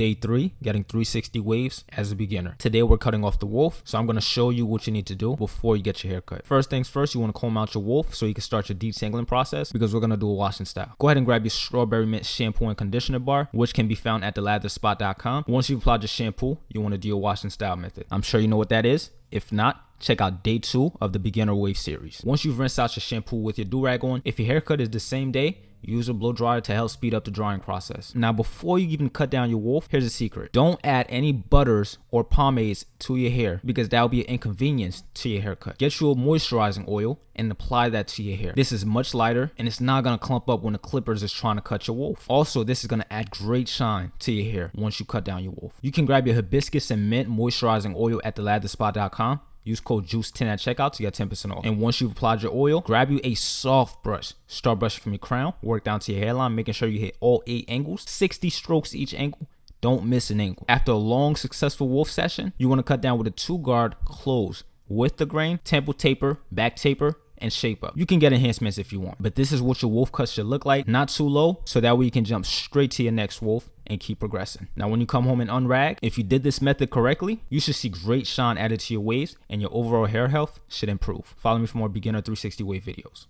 Day 3, getting 360 waves as a beginner. Today we're cutting off the wolf, so I'm going to show you what you need to do before you get your haircut. First things first, you want to comb out your wolf so you can start your detangling process because we're going to do a washing style. Go ahead and grab your Strawberry Mint shampoo and conditioner bar, which can be found at thelatherspa.com. Once you've applied your shampoo, you want to do your washing style method. I'm sure you know what that is. If not, check out Day 2 of the Beginner Wave series. Once you've rinsed out your shampoo with your do-rag on, if your haircut is the same day, use a blow dryer to help speed up the drying process. Now, before you even cut down your wolf, here's a secret. Don't add any butters or pomades to your hair because that will be an inconvenience to your haircut. Get you a moisturizing oil and apply that to your hair. This is much lighter and it's not going to clump up when the clippers is trying to cut your wolf. Also, this is going to add great shine to your hair once you cut down your wolf. You can grab your hibiscus and mint moisturizing oil at thelatherspa.com. Use code JUICE10 at checkout to get 10% off. And once you've applied your oil, grab you a soft brush. Start brushing from your crown, work down to your hairline, making sure you hit all 8 angles, 60 strokes each angle. Don't miss an angle. After a long, successful wolf session, you want to cut down with a 2-guard close with the grain, temple taper, back taper, and shape up. You can get enhancements if you want, but this is what your wolf cut should look like. Not too low, so that way you can jump straight to your next wolf and keep progressing. Now, when you come home and unrag, if you did this method correctly, you should see great shine added to your waves and your overall hair health should improve. Follow me for more beginner 360 wave videos.